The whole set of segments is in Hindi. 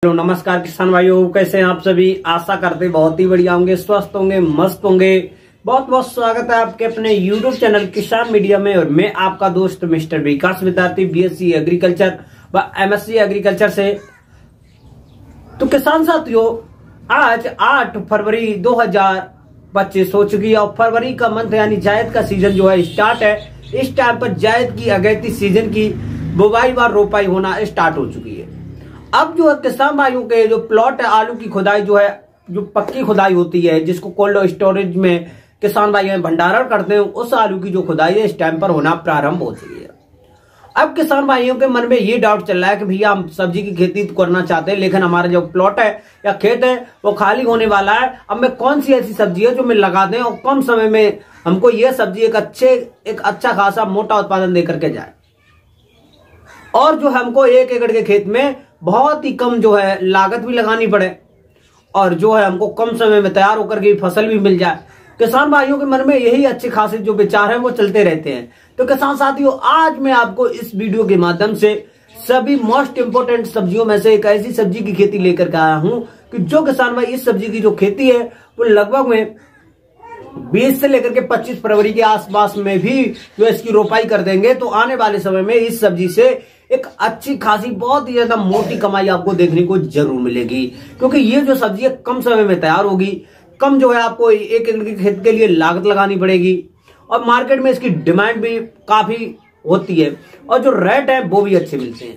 हेलो नमस्कार किसान भाइयों, कैसे हैं आप सभी। आशा करते बहुत ही बढ़िया होंगे, स्वस्थ होंगे, मस्त होंगे। बहुत बहुत स्वागत है आपके अपने YouTube चैनल किसान मीडिया में। और मैं आपका दोस्त मिस्टर विकास विद्यार्थी BSc एग्रीकल्चर व MSc एग्रीकल्चर से। तो किसान साथियों, आज 8 फरवरी 2025 हो चुकी है और फरवरी का मंथ यानी जायद का सीजन जो है स्टार्ट है। इस टाइम पर जायद की अगेती सीजन की बुवाई व रोपाई होना स्टार्ट हो चुकी है। अब जो है किसान भाइयों के जो प्लॉट है, आलू की खुदाई जो है, जो पक्की खुदाई होती है, जिसको कोल्ड स्टोरेज में किसान भाई भंडारण करते हैं, उस आलू की जो खुदाई है इस टाइम पर होना प्रारंभ हो चुकी है। अब किसान भाइयों के मन में ये डाउट चल रहा है कि भैया हम सब्जी की खेती तो करना चाहते हैं, लेकिन हमारा जो प्लॉट है या खेत है वो खाली होने वाला है। अब मैं कौन सी ऐसी सब्जी है जो मैं लगा दें और कम समय में हमको ये सब्जी एक अच्छा खासा मोटा उत्पादन दे करके जाए, और जो हमको 1 एकड़ के खेत में बहुत ही कम जो है लागत भी लगानी पड़े, और जो है हमको कम समय में तैयार होकर के फसल भी मिल जाए। किसान भाइयों के मन में यही अच्छे खासे जो विचार है वो चलते रहते हैं। तो किसान साथियों, आज मैं आपको इस वीडियो के माध्यम से सभी मोस्ट इंपोर्टेंट सब्जियों में से एक ऐसी सब्जी की खेती लेकर के आया हूं कि जो किसान भाई इस सब्जी की जो खेती है वो लगभग में 20 से लेकर के 25 फरवरी के आसपास में भी जो इसकी रोपाई कर देंगे, तो आने वाले समय में इस सब्जी से एक अच्छी खासी बहुत ही ज्यादा मोटी कमाई आपको देखने को जरूर मिलेगी। क्योंकि ये जो सब्जी है कम समय में तैयार होगी, कम जो है आपको 1 एकड़ के खेत के लिए लागत लगानी पड़ेगी, और मार्केट में इसकी डिमांड भी काफी होती है, और जो रेट है वो भी अच्छे मिलते हैं।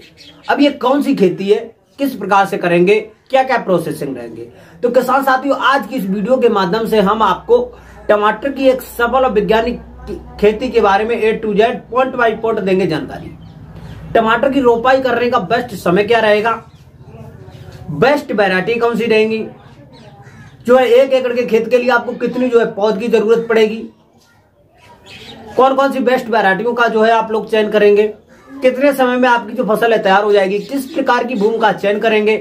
अब ये कौन सी खेती है, किस प्रकार से करेंगे, क्या क्या प्रोसेसिंग रहेंगे, तो किसान साथियों आज की इस वीडियो के माध्यम से हम आपको टमाटर की एक सफल और वैज्ञानिक खेती के बारे में A to Z point by point देंगे जानकारी। टमाटर की रोपाई करने का बेस्ट समय क्या रहेगा, बेस्ट वैरायटी कौन सी रहेंगी, जो है 1 एकड़ के खेत के लिए आपको कितनी जो है पौध की जरूरत पड़ेगी, कौन कौन सी बेस्ट वैरायटियों का जो है आप लोग चयन करेंगे, कितने समय में आपकी जो फसल है तैयार हो जाएगी, किस प्रकार की भूमि का चयन करेंगे,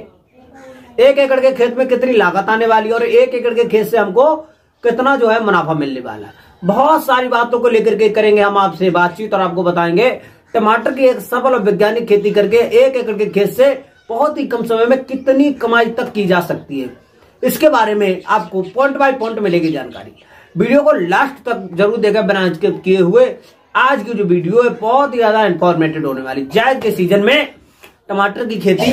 1 एकड़ के खेत में कितनी लागत आने वाली, और 1 एकड़ के खेत से हमको कितना जो है मुनाफा मिलने वाला है। बहुत सारी बातों को लेकर के करेंगे हम आपसे बातचीत, और आपको बताएंगे टमाटर की एक सफल और वैज्ञानिक खेती करके 1 एकड़ के खेत से बहुत ही कम समय में कितनी कमाई तक की जा सकती है। इसके बारे में आपको पॉइंट बाय पॉइंट मिलेगी जानकारी। वीडियो को लास्ट तक जरूर देखा बिना स्किप किए हुए। आज की जो वीडियो है बहुत ही ज्यादा इंफॉर्मेटिव होने वाली। जायद के सीजन में टमाटर की खेती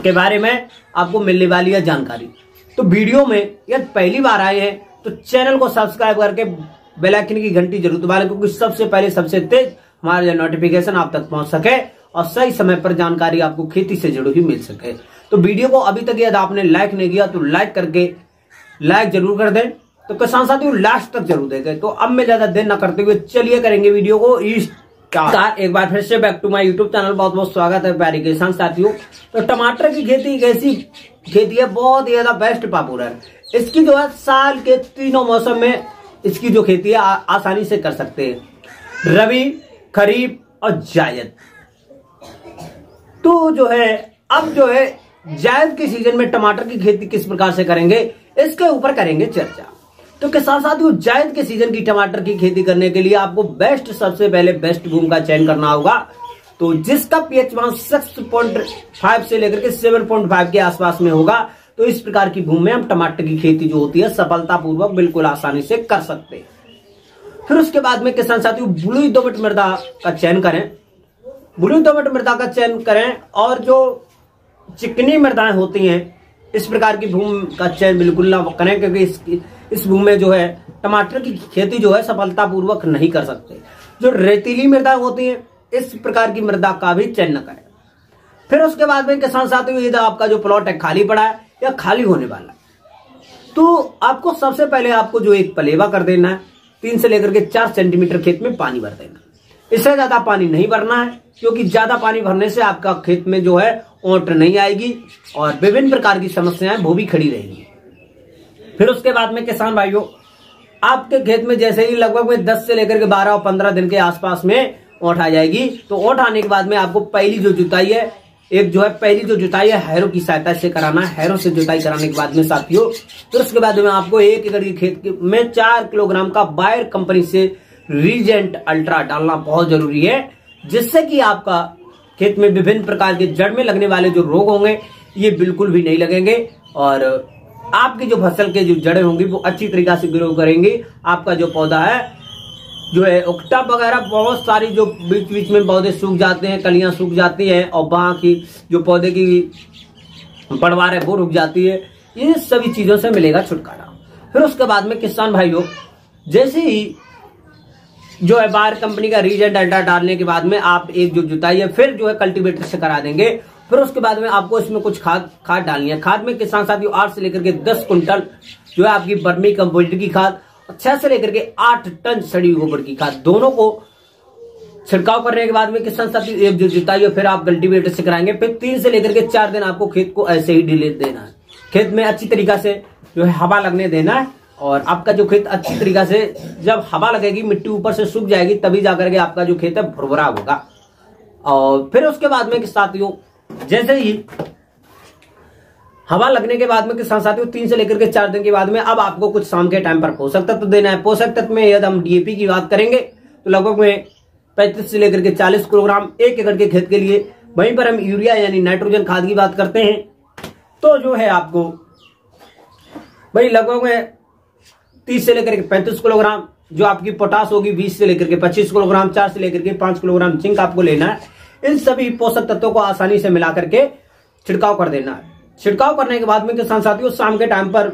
के बारे में आपको मिलने वाली है जानकारी। तो वीडियो में यदि पहली बार आए हैं तो चैनल को सब्सक्राइब करके बेल आइकन की घंटी जरूर दबाएं, क्योंकि सबसे पहले सबसे तेज हमारा नोटिफिकेशन आप तक पहुंच सके और सही समय पर जानकारी आपको खेती से जुड़ी हुई मिल सके। तो वीडियो को अभी तक यदि आपने लाइक नहीं किया तो लाइक करके लाइक जरूर कर दें। तो किसान साथियों लास्ट तक जरूर देखें। तो अब मैं ज्यादा देर न करते हुए चलिए करेंगे वीडियो को स्टार्ट। एक बार फिर से back to my YouTube channel, बहुत बहुत स्वागत है प्यारे किसान साथियों। तो टमाटर की खेती एक ऐसी खेती है बहुत ही ज्यादा बेस्ट पॉपुलर है। इसकी जो है साल के तीनों मौसम में इसकी जो खेती है आसानी से कर सकते हैं, रबी, खरीफ और जायद। तो जो है अब जो है जायद के सीजन में टमाटर की खेती किस प्रकार से करेंगे इसके ऊपर करेंगे चर्चा। तो किसान साथियों जायद के सीजन की टमाटर की खेती करने के लिए आपको सबसे पहले बेस्ट भूमि का चयन करना होगा, तो जिसका pH मान 6.5 से लेकर के 7.5 के आसपास में होगा। तो इस प्रकार की भूमि में हम टमाटर की खेती जो होती है सफलतापूर्वक बिल्कुल आसानी से कर सकते हैं। फिर उसके बाद में किसान साथियों बलुई दोमट मृदा का चयन करें, बलुई दोमट मृदा का चयन करें, और जो चिकनी मृदाएं होती हैं इस प्रकार की भूमि का चयन बिल्कुल ना करें, क्योंकि इस भूमि में जो है टमाटर की खेती जो है सफलतापूर्वक नहीं कर सकते। जो रेतीली मृदा होती है इस प्रकार की मृदा का भी चयन न करें। फिर उसके बाद में किसान साथियों यदि आपका जो प्लॉट है खाली पड़ा है या खाली होने वाला है, तो आपको सबसे पहले आपको जो एक पलेवा कर देना है, 3 से लेकर के 4 सेंटीमीटर खेत में पानी भर देना। इससे ज्यादा पानी नहीं भरना है, क्योंकि ज्यादा पानी भरने से आपका खेत में जो है ओंट नहीं आएगी और विभिन्न प्रकार की समस्याएं वो भी खड़ी रहेंगी। फिर उसके बाद में किसान भाइयों आपके खेत में जैसे ही लगभग में 10 से लेकर के 12 और 15 दिन के आसपास में ओंट आ जाएगी, तो ओंट आने के बाद में आपको पहली जो जुताई है, पहली जो जुताई है हैरो की सहायता से कराना है। हैरो से जुताई कराने के बाद में साथियों फिर उसके बाद में आपको 1 एकड़ के खेत में 4 किलोग्राम का बायर कंपनी से रीजेंट अल्ट्रा डालना बहुत जरूरी है, जिससे कि आपका खेत में विभिन्न प्रकार के जड़ में लगने वाले जो रोग होंगे ये बिल्कुल भी नहीं लगेंगे और आपकी जो फसल के जो जड़ें होंगी वो अच्छी तरीके से ग्रो करेंगी। आपका जो पौधा है जो है टब वगैरह बहुत सारी जो बीच बीच में पौधे सूख जाते हैं, कलियां सूख जाती हैं और वहां की जो पौधे की पड़वार है वो रुक जाती है, इन सभी चीजों से मिलेगा छुटकारा। फिर उसके बाद में किसान भाइयों जैसे ही जो है बाहर कंपनी का रीजन डाटा डालने के बाद में आप एक जो जुताई है फिर जो है कल्टीवेटर से करा देंगे। फिर उसके बाद में आपको इसमें कुछ खाद डालनी है। खाद में किसान साथियों 8 से लेकर के 10 कुंटल जो है आपकी वर्मी कंपोस्ट की खाद, 6 से लेकर के 8 टन सड़ी गोबर की खाद, दोनों को छिड़काव करने के बाद में किसान साथियों एक जो जुताई है फिर आप कल्टीवेटर से कराएंगे। फिर 3 से लेकर के 4 दिन आपको खेत को ऐसे ही ढीले देना है। खेत में अच्छी तरीका से जो है हवा लगने देना है और आपका जो खेत अच्छी तरीका से जब हवा लगेगी, मिट्टी ऊपर से सूख जाएगी, तभी जाकर के आपका जो खेत है भुरभुरा होगा। और फिर उसके बाद में साथियों जैसे ही हवा लगने के बाद में किसान साथियों 3 से लेकर के 4 दिन के बाद में अब आपको कुछ शाम के टाइम पर पोषक तत्व देना है। पोषक तत्व में यदि हम डीएपी की बात करेंगे तो लगभग में 35 से लेकर के 40 किलोग्राम 1 एकड़ के खेत के लिए। वहीं पर हम यूरिया यानी नाइट्रोजन खाद की बात करते हैं तो जो है आपको भाई लगभग में 30 से लेकर के 35 किलोग्राम। जो आपकी पोटास होगी 20 से लेकर के 25 किलोग्राम, 4 से लेकर के 5 किलोग्राम जिंक आपको लेना है। इन सभी पोषक तत्वों को आसानी से मिला करके छिड़काव कर देना है। छिड़काव करने के बाद में किसान साथियों शाम के टाइम पर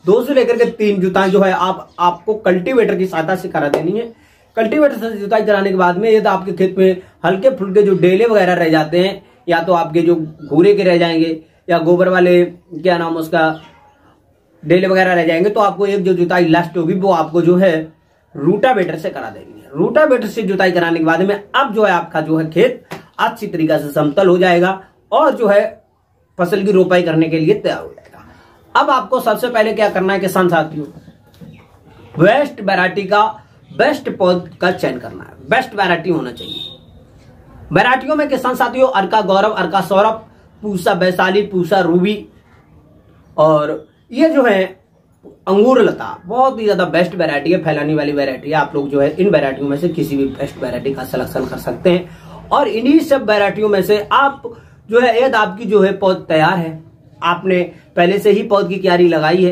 2 से लेकर के 3 जुताई जो है आपको कल्टीवेटर की सहायता से करा देनी है। कल्टीवेटर से जुताई कराने के बाद में यदि आपके खेत में हल्के फुल्के जो डेले वगैरह रह जाते हैं या तो आपके जो घूरे के रह जाएंगे या गोबर वाले क्या नाम उसका डेले वगैरह रह जाएंगे तो आपको एक जो जुताई लास्ट होगी वो आपको जो है रूटावेटर से करा देनी है। रूटावेटर से जुताई कराने के बाद में अब जो है आपका जो है खेत अच्छी तरीके से समतल हो जाएगा और जो है फसल की रोपाई करने के लिए तैयार हो जाएगा। अब आपको सबसे पहले क्या करना है किसान साथियों, बेस्ट वैरायटी का बेस्ट पौध का चयन करना है। बेस्ट वैरायटी होना चाहिए। वैरायटियों में किसान साथियों अर्का गौरव, अर्का सौरभ, पूसा वैशाली, पूसा रूबी और ये जो है अंगूर लता बहुत ही ज्यादा बेस्ट वैरायटी है, फैलाने वाली वैरायटी है। आप लोग जो है इन वैरायटियों में से किसी भी बेस्ट वैरायटी का सिलेक्शन कर सकते हैं और इन्हीं सब वैरायटियों में से आप जो है यदि आपकी जो है पौध तैयार है, आपने पहले से ही पौध की क्यारी लगाई है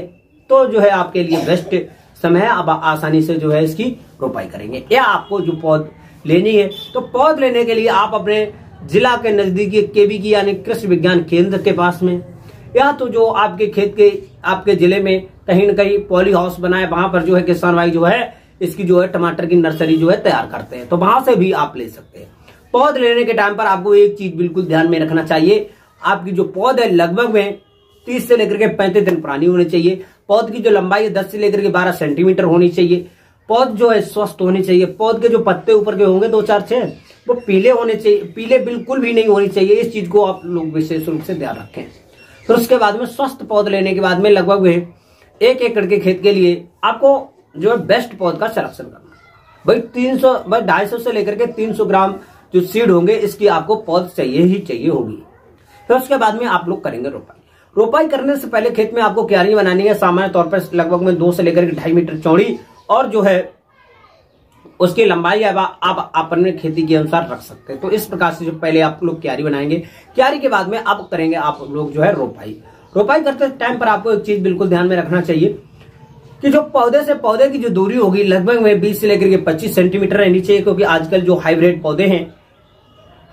तो जो है आपके लिए बेस्ट समय है। अब आसानी से जो है इसकी रोपाई करेंगे। या आपको जो पौध लेनी है तो पौध लेने के लिए आप अपने जिला के नजदीकी केवीकी यानी कृषि विज्ञान केंद्र के पास में या तो जो आपके खेत के आपके जिले में कहीं न कहीं पॉली हाउस बनाए वहां पर जो है किसान भाई जो है इसकी जो है टमाटर की नर्सरी जो है तैयार करते हैं तो वहां से भी आप ले सकते हैं। पौध लेने के टाइम पर आपको एक चीज बिल्कुल ध्यान में रखना चाहिए, आपकी जो पौध है लगभग में 30 से लेकर के 35 दिन पुरानी होनी चाहिए। पौध की जो लंबाई है 10 से लेकर के 12 सेंटीमीटर होनी चाहिए। पौध जो है स्वस्थ होनी चाहिए। पौध के जो पत्ते ऊपर के होंगे 2-4 वो पीले होने चाहिए, पीले बिल्कुल भी नहीं होनी चाहिए। इस चीज को आप लोग विशेष रूप से ध्यान रखें। फिर उसके बाद में स्वस्थ पौध लेने के बाद में लगभग में 1 एकड़ के खेत के लिए आपको जो है बेस्ट पौध का सिलेक्शन करना है। भाई 250 से लेकर के 300 ग्राम जो सीड होंगे इसकी आपको पौध चाहिए ही चाहिए होगी। फिर उसके बाद में आप लोग करेंगे रोपाई। रोपाई करने से पहले खेत में आपको क्यारी बनानी है। सामान्य तौर पर लगभग में 2 से लेकर के 2.5 मीटर चौड़ी और जो है उसकी लंबाई है आप अपने खेती के अनुसार रख सकते हैं। तो इस प्रकार से जो पहले आप लोग क्यारी बनाएंगे, क्यारी के बाद में अब करेंगे आप लोग जो है रोपाई। रोपाई करते टाइम पर आपको एक चीज बिल्कुल ध्यान में रखना चाहिए कि जो पौधे से पौधे की जो दूरी होगी लगभग में 20 से लेकर के 25 सेंटीमीटर रहनी चाहिए, क्योंकि आजकल जो हाइब्रिड पौधे हैं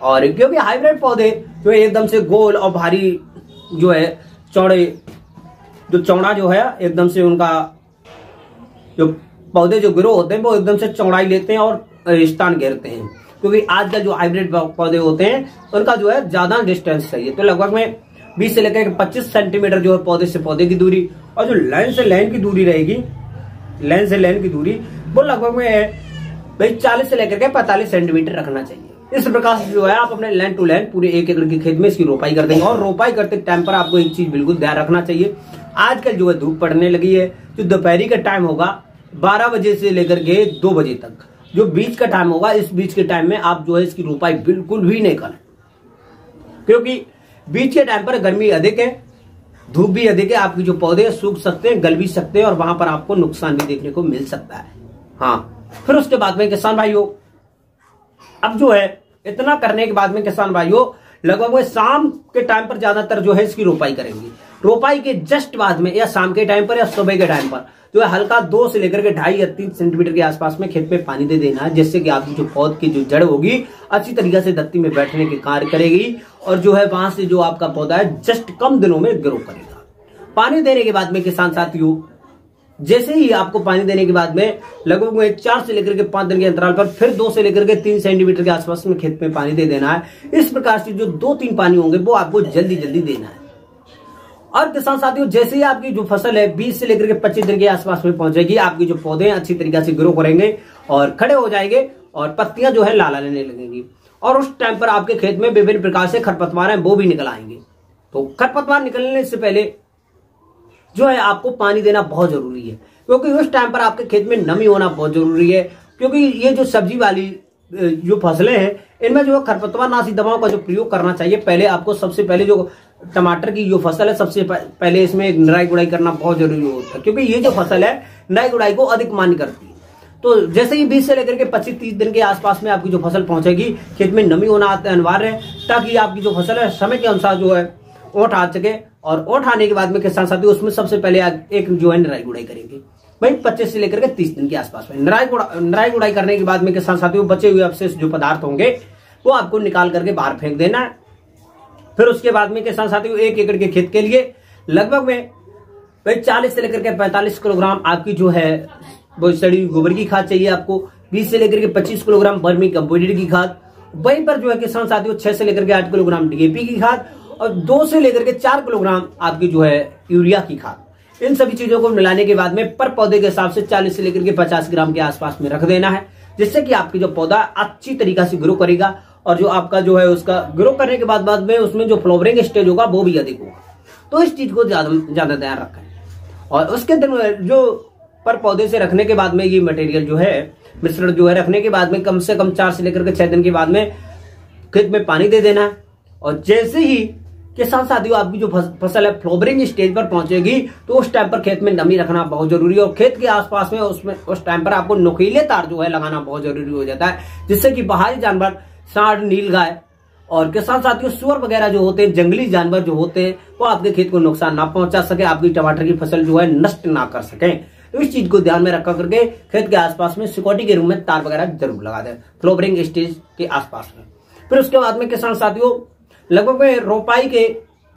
और क्योंकि हाइब्रिड पौधे जो एकदम से गोल और भारी जो है चौड़ा जो है एकदम से उनका जो पौधे जो ग्रो होते हैं वो एकदम से चौड़ाई लेते हैं और स्थान घेरते हैं, क्योंकि आजकल जो हाइब्रिड पौधे होते हैं उनका जो है ज्यादा डिस्टेंस चाहिए। तो लगभग में 20 से लेकर 25 सेंटीमीटर जो है पौधे से पौधे की दूरी और जो लाइन से लाइन की दूरी रहेगी, लाइन से लाइन की दूरी वो लगभग में भाई 40 से लेकर के 45 सेंटीमीटर रखना चाहिए। इस प्रकार से जो है आप अपने लाइन टू लाइन पूरे 1 एकड़ के खेत में इसकी रोपाई कर देंगे। और रोपाई करते टाइम पर आपको एक चीज बिल्कुल ध्यान रखना चाहिए, आजकल जो है धूप पड़ने लगी है, जो दोपहरी का टाइम होगा 12 बजे से लेकर के 2 बजे तक जो बीच का टाइम होगा, इस बीच के टाइम में आप जो है इसकी रोपाई बिल्कुल भी नहीं करें, क्योंकि बीच के टाइम पर गर्मी अधिक है, धूप भी अधिक है, आपके जो पौधे सूख सकते हैं, गल भी सकते हैं और वहां पर आपको नुकसान भी देखने को मिल सकता है। हाँ, फिर उसके बाद में किसान भाइयों अब जो है इतना करने के बाद में किसान भाइयों लगभग में शाम के टाइम पर ज्यादातर जो है इसकी रोपाई करेंगे। रोपाई के जस्ट बाद में या शाम के टाइम पर या सुबह के टाइम पर जो है हल्का 2 से लेकर के 2.5 या 3 सेंटीमीटर के आसपास में खेत में पानी दे देना है, जिससे कि आपकी जो पौध की जो जड़ होगी अच्छी तरीके से धरती में बैठने के कार्य करेगी और जो है वहां से जो आपका पौधा है जस्ट कम दिनों में ग्रो करेगा। पानी देने के बाद में किसान साथियों, जैसे ही आपको पानी देने के बाद में लगभग में 4 से लेकर के 5 दिन के अंतराल पर फिर 2 से लेकर के 3 सेंटीमीटर के आसपास में खेत में पानी दे देना है। इस प्रकार से जो 2-3 पानी होंगे वो आपको जल्दी जल्दी देना है। और किसान साथियों, जैसे ही आपकी जो फसल है 20 से लेकर के 25 दिन के आसपास में पहुंचेगी, आपकी जो पौधे हैं अच्छी तरीके से ग्रो करेंगे और खड़े हो जाएंगे और पत्तियां जो है लाला लेने लगेंगी और उस टाइम पर आपके खेत में विभिन्न प्रकार से खरपतवार हैं वो भी निकल आएंगे। तो खरपतवार निकलने से पहले जो है आपको पानी देना बहुत जरूरी है, क्योंकि उस टाइम पर आपके खेत में नमी होना बहुत जरूरी है, क्योंकि ये जो सब्जी वाली जो फसलें हैं इनमें जो खरपतवार नाशी दवाओं का जो प्रयोग करना चाहिए। पहले आपको सबसे पहले जो टमाटर की जो फसल है सबसे पहले इसमें एक निराई गुड़ाई करना बहुत जरूरी होता है, क्योंकि ये जो फसल है निराई गुड़ाई को अधिक मान्य करती है। तो जैसे ही 20 से लेकर के 25-30 दिन के आसपास में आपकी जो फसल पहुंचेगी, खेत में नमी होना अनिवार्य है ताकि आपकी जो फसल है समय के अनुसार जो है ओट आ सके। और ओट आने के बाद में किसान साथियों उसमें सबसे पहले एक जो है निराई गुड़ाई करेंगे भाई 25 से लेकर के 30 दिन के आसपास में। निराई गुड़ाई करने के बाद में किसान साथियों बचे हुए अवशेष जो पदार्थ होंगे वो आपको निकाल करके बाहर फेंक देना है। फिर उसके बाद में किसान साथियों 1 एकड़ के खेत के लिए लगभग में भाई 40 से लेकर के 45 किलोग्राम आपकी जो है वो सड़ी गोबर की खाद चाहिए आपको। 20 से लेकर के 25 किलोग्राम वर्मी कंपोजिट की खाद। वहीं पर जो है किसान साथियों 6 से लेकर के 8 किलोग्राम डीएपी की खाद और 2 से लेकर के 4 किलोग्राम आपकी जो है यूरिया की खाद। इन सभी चीजों को मिलाने के बाद में पर पौधे के हिसाब से 40 से लेकर के 50 ग्राम के आसपास में रख देना है, जिससे कि आपकी जो पौधा अच्छी तरीके से ग्रो करेगा और जो आपका जो है उसका ग्रो करने के बाद में उसमें जो फ्लावरिंग स्टेज होगा वो भी अधिक होगा। तो इस चीज को ज्यादा ध्यान रखें। और उसके दिन जो पर पौधे से रखने के बाद में ये मटेरियल जो है मिश्रण जो है रखने के बाद में कम से कम 4 से लेकर के 6 दिन के बाद में खेत में पानी दे देना है। और जैसे ही किसान साथियों आपकी जो फसल है फ्लावरिंग स्टेज पर पहुंचेगी तो उस टाइम पर खेत में नमी रखना बहुत जरूरी है। और खेत के आसपास में उस टाइम पर आपको नुकीले तार जो है लगाना बहुत जरूरी हो जाता है, जिससे कि बाहरी जानवर सांड, नीलगाय और किसान साथियों सुअर वगैरह जो होते हैं, जंगली जानवर जो होते हैं वो आपके खेत को नुकसान ना पहुंचा सके, आपकी टमाटर की फसल जो है नष्ट ना कर सके। तो इस चीज को ध्यान में रखा करके खेत के आसपास में सिक्योरिटी के रूप में तार वगैरह जरूर लगा दें फ्लावरिंग स्टेज के आसपास में। फिर उसके बाद में किसान साथियों लगभग में रोपाई के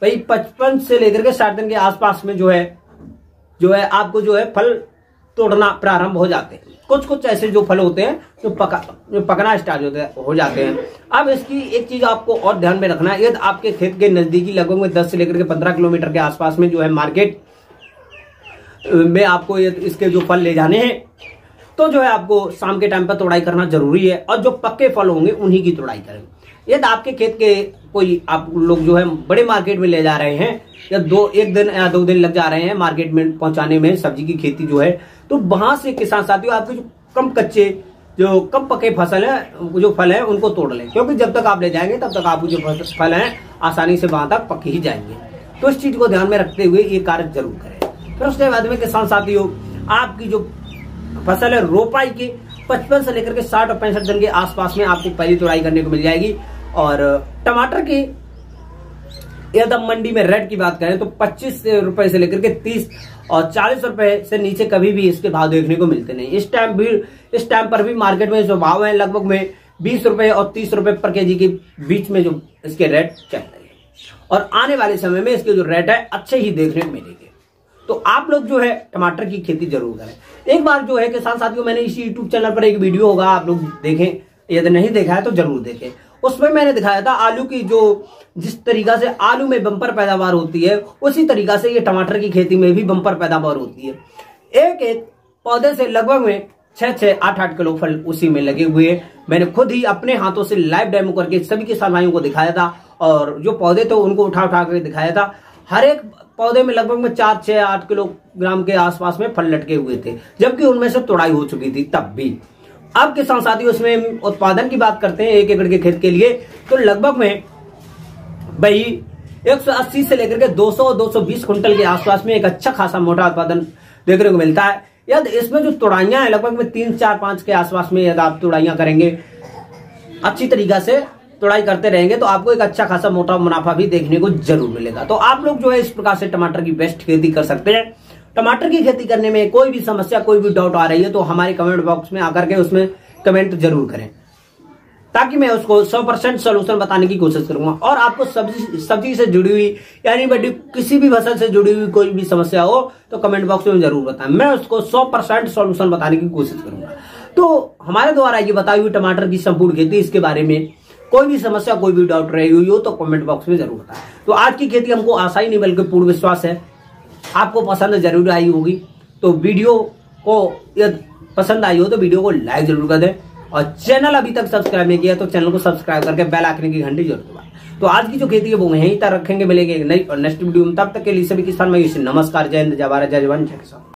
भाई 55 से लेकर के 60 दिन के आसपास में जो है आपको जो है फल तोड़ना प्रारंभ हो जाते हैं। कुछ ऐसे जो फल होते हैं जो पकना स्टार्ट हो जाते हैं। अब इसकी एक चीज आपको और ध्यान में रखना है, यदि आपके खेत के नजदीकी लगभग में 10 से लेकर के 15 किलोमीटर के आसपास में जो है मार्केट में आपको इसके जो फल ले जाने हैं तो जो है आपको शाम के टाइम पर तोड़ाई करना जरूरी है और जो पक्के फल होंगे उन्हीं की तोड़ाई करें। यदि आपके खेत के कोई आप लोग जो है बड़े मार्केट में ले जा रहे हैं या 1 दिन या 2 दिन लग जा रहे हैं मार्केट में पहुंचाने में सब्जी की खेती जो है, तो वहां से किसान साथियों आपके जो कम पके फसल है जो फल है उनको तोड़ लें, क्योंकि जब तक आप ले जाएंगे तब तक आपको जो फल है आसानी से वहां तक पक ही जाएंगे। तो इस चीज को ध्यान में रखते हुए ये कार्य जरूर करें। फिर उसके बाद में किसान साथियों आपकी जो फसल है रोपाई के 55 से लेकर के 60 और 65 दिन के आसपास में आपको पहली तोड़ाई करने को मिल जाएगी। और टमाटर की यदि मंडी में रेट की बात करें तो 25 रुपए से लेकर के 30 और 40 रुपए से नीचे कभी भी इसके भाव देखने को मिलते नहीं। इस टाइम पर भी मार्केट में जो भाव है लगभग में 20 रुपए और 30 रुपए पर केजी के बीच में जो इसके रेट चल रहे हैं और आने वाले समय में इसके जो रेट है अच्छे ही देखने को मिलेंगे। तो आप लोग जो है टमाटर की खेती जरूर करें। एक बार जो है किसान साथियों मैंने इसी यूट्यूब चैनल पर एक वीडियो होगा, आप लोग देखें, यदि नहीं देखा है तो जरूर देखें। उसमें मैंने दिखाया था आलू की जो जिस तरीका से आलू में बम्पर पैदावार होती है उसी तरीका से ये टमाटर की खेती में भी बम्पर पैदावार होती है। एक पौधे से लगभग में 6-6, 8-8 किलो फल उसी में लगे हुए हैं। मैंने खुद ही अपने हाथों से लाइव डेमो करके सभी किसान भाइयों को दिखाया था और जो पौधे थे उनको उठा कर दिखाया था। हर एक पौधे में लगभग में 4-6-8 किलोग्राम के आसपास में फल लटके हुए थे, जबकि उनमें से तोड़ाई हो चुकी थी तब भी। अब किसान साथियों इसमें उत्पादन की बात करते हैं 1 एकड़ के खेत के लिए, तो लगभग में भाई 180 से लेकर के 200-220 कुंटल के आसपास में एक अच्छा खासा मोटा उत्पादन देखने को मिलता है। यदि इसमें जो तोड़ाइयां हैं लगभग में 3, 4, 5 के आसपास में यदि आप तोड़ाइयां करेंगे अच्छी तरीका से तुड़ाई करते रहेंगे तो आपको एक अच्छा खासा मोटा मुनाफा भी देखने को जरूर मिलेगा। तो आप लोग जो है इस प्रकार से टमाटर की बेस्ट खेती कर सकते हैं। टमाटर की खेती करने में कोई भी समस्या, कोई भी डाउट आ रही है तो हमारे कमेंट बॉक्स में आकर के उसमें कमेंट जरूर करें, ताकि मैं उसको 100% सोल्यूशन बताने की कोशिश करूंगा। और आपको सब्जी से जुड़ी हुई यानी बड़ी किसी भी फसल से जुड़ी हुई कोई भी समस्या हो तो कमेंट बॉक्स में जरूर बताएं, मैं उसको 100% सोल्यूशन बताने की कोशिश करूंगा। तो हमारे द्वारा ये बताई हुई टमाटर की संपूर्ण खेती, इसके बारे में कोई भी समस्या, कोई भी डाउट रही हुई हो तो कमेंट बॉक्स में जरूर बताएं। तो आज की खेती हमको आशा ही नहीं बल्कि पूर्ण विश्वास है आपको पसंद जरूर आई होगी। तो वीडियो को यदि पसंद आई हो तो वीडियो को लाइक जरूर कर दें, और चैनल अभी तक सब्सक्राइब नहीं किया तो चैनल को सब्सक्राइब करके बेल आइकन की घंटी जरूर दबाएं। तो आज की जो खेती है वो यहीं तक रखेंगे, मिलेंगे एक नई और नेक्स्ट वीडियो में। तब तक के लिए सभी किसान भाइयों से नमस्कार, जय हिंद, जय भारत, जय जवान, जय किसान।